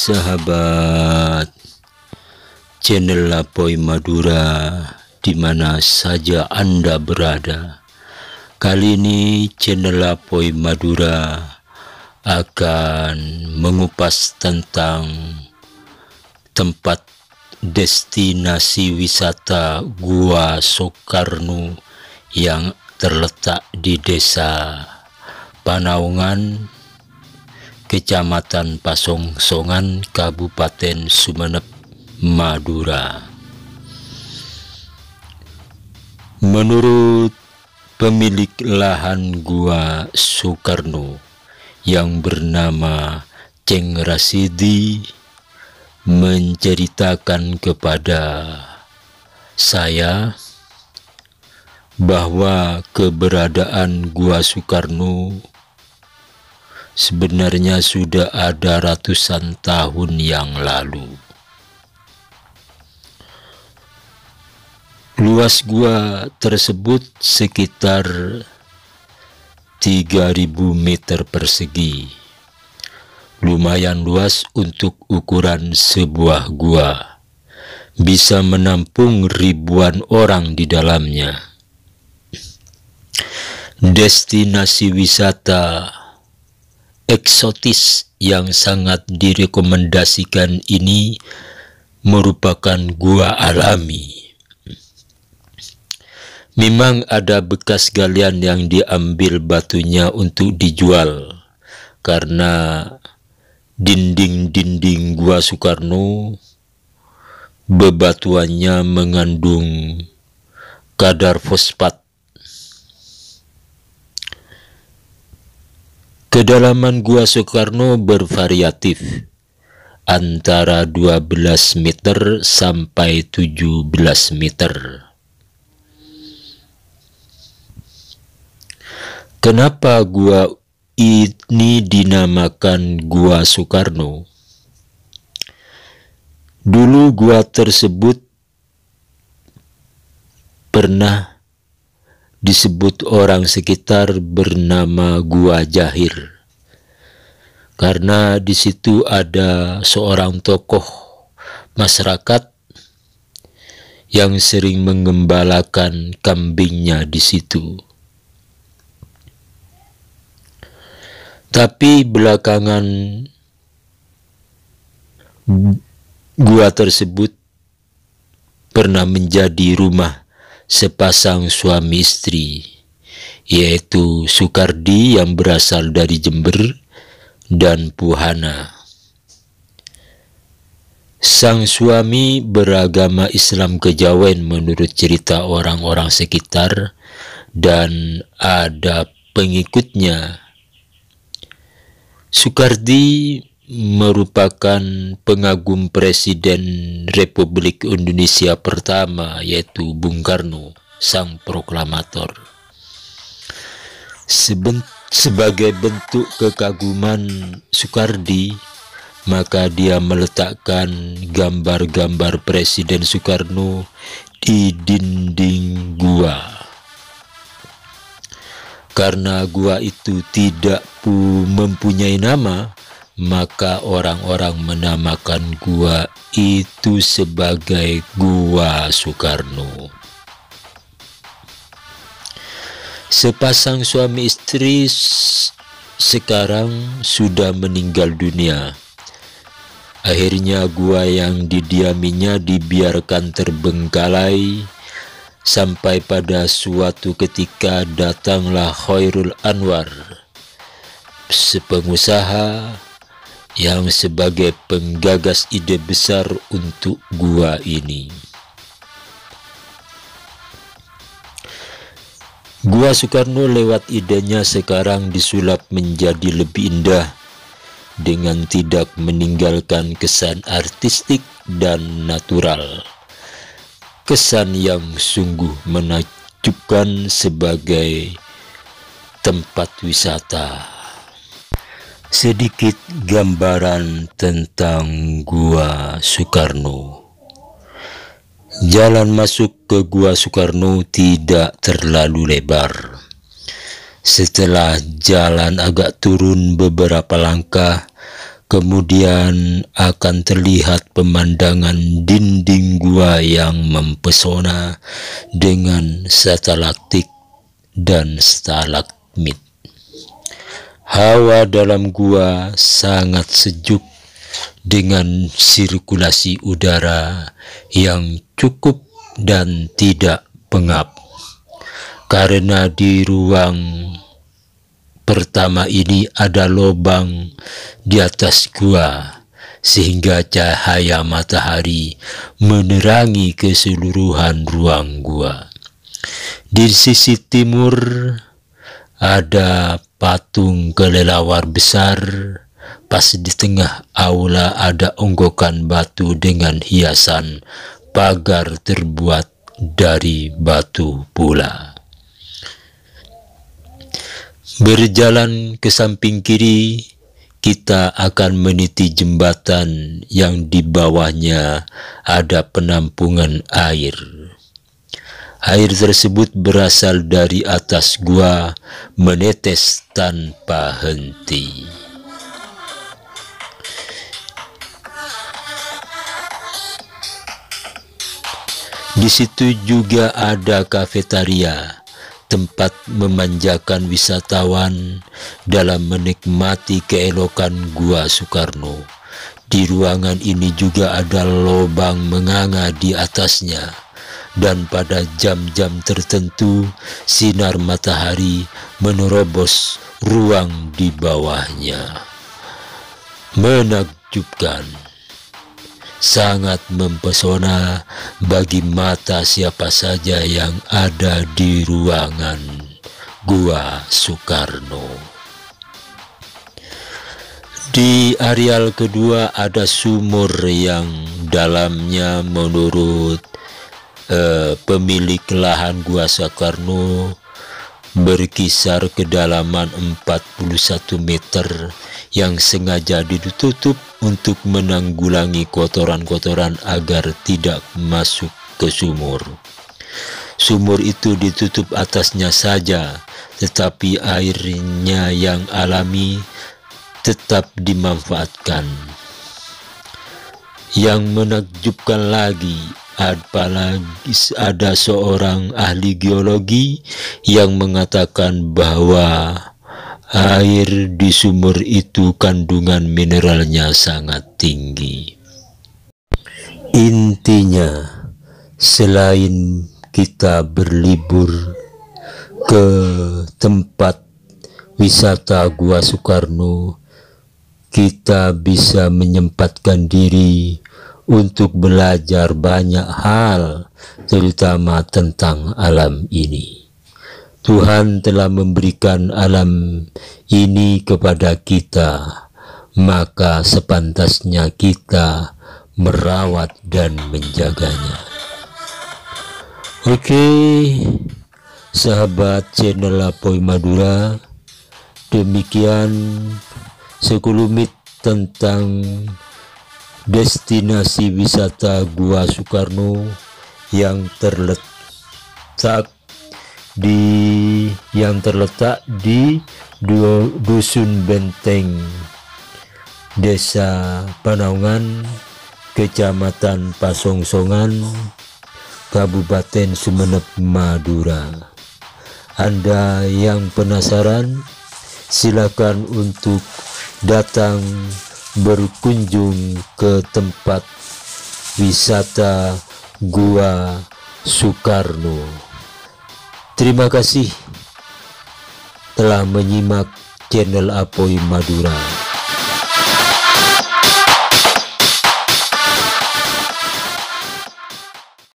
sahabat channel Lapoy Madura di mana saja Anda berada. Kali ini channel Lapoy Madura akan mengupas tentang tempat destinasi wisata Gua Soekarno yang terletak di Desa Panaungan, Kecamatan Pasongsongan, Kabupaten Sumeneb, Madura. Menurut pemilik lahan Gua Soekarno yang bernama Ceng Rasidi menceritakan kepada saya bahwa keberadaan Gua Soekarno sebenarnya sudah ada ratusan tahun yang lalu. Luas gua tersebut sekitar 3.000 meter persegi. Lumayan luas untuk ukuran sebuah gua. Bisa menampung ribuan orang di dalamnya. Destinasi wisata eksotis yang sangat direkomendasikan ini merupakan gua alami. Memang ada bekas galian yang diambil batunya untuk dijual, karena dinding-dinding Gua Soekarno bebatuannya mengandung kadar fosfat. Kedalaman Gua Soekarno bervariatif antara 12 meter sampai 17 meter. Kenapa gua ini dinamakan Gua Soekarno? Dulu gua tersebut pernah disebut orang sekitar bernama Gua Jahir, karena di situ ada seorang tokoh masyarakat yang sering mengembalakan kambingnya di situ. Tapi belakangan gua tersebut pernah menjadi rumah sepasang suami istri, yaitu Sukardi yang berasal dari Jember dan Puhana. Sang suami beragama Islam Kejawen menurut cerita orang-orang sekitar, dan ada pengikutnya. Sukardi merupakan pengagum Presiden Republik Indonesia pertama, yaitu Bung Karno, sang proklamator. Sebagai bentuk kekaguman Sukardi, maka dia meletakkan gambar-gambar Presiden Soekarno di dinding gua. Karena gua itu tidak mempunyai nama, maka orang-orang menamakan gua itu sebagai Gua Soekarno. Sepasang suami istri sekarang sudah meninggal dunia. Akhirnya gua yang didiaminya dibiarkan terbengkalai, sampai pada suatu ketika datanglah Khairul Anwar, sepengusaha yang sebagai penggagas ide besar untuk gua ini. Gua Soekarno lewat idenya sekarang disulap menjadi lebih indah dengan tidak meninggalkan kesan artistik dan natural. Kesan yang sungguh menakjubkan sebagai tempat wisata. Sedikit gambaran tentang Gua Soekarno. Jalan masuk ke Gua Soekarno tidak terlalu lebar. Setelah jalan agak turun beberapa langkah, Kemudian akan terlihat pemandangan dinding gua yang mempesona dengan stalaktik dan stalagmit. Hawa dalam gua sangat sejuk dengan sirkulasi udara yang cukup dan tidak pengap. Karena di ruang pertama ini ada lubang di atas gua, sehingga cahaya matahari menerangi keseluruhan ruang gua. Di sisi timur ada patung kelelawar besar. Pas di tengah aula ada onggokan batu dengan hiasan pagar terbuat dari batu pula. Berjalan ke samping kiri, kita akan meniti jembatan yang di bawahnya ada penampungan air. Air tersebut berasal dari atas gua, menetes tanpa henti. Di situ juga ada kafetaria, tempat memanjakan wisatawan dalam menikmati keelokan Gua Soekarno. Di ruangan ini juga ada lubang menganga di atasnya, dan pada jam-jam tertentu sinar matahari menerobos ruang di bawahnya. Menakjubkan, sangat mempesona bagi mata siapa saja yang ada di ruangan Gua Soekarno. Di areal kedua ada sumur yang dalamnya menurut pemilik lahan Gua Soekarno berkisar kedalaman 41 meter yang sengaja ditutup untuk menanggulangi kotoran-kotoran agar tidak masuk ke sumur. Sumur itu ditutup atasnya saja, tetapi airnya yang alami tetap dimanfaatkan. Yang menakjubkan lagi, apalagi ada seorang ahli geologi yang mengatakan bahwa air di sumur itu kandungan mineralnya sangat tinggi. Intinya, selain kita berlibur ke tempat wisata Gua Soekarno, kita bisa menyempatkan diri untuk belajar banyak hal, terutama tentang alam ini. Tuhan telah memberikan alam ini kepada kita, maka sepantasnya kita merawat dan menjaganya. Oke, sahabat channel Apoy Madura, demikian sekelumit tentang destinasi wisata Gua Soekarno yang terletak di Dusun Benteng, Desa Panaungan, Kecamatan Pasongsongan, Kabupaten Sumeneb, Madura. Anda yang penasaran, silakan untuk datang berkunjung ke tempat wisata Gua Soekarno. Terima kasih telah menyimak channel Apoy Madura.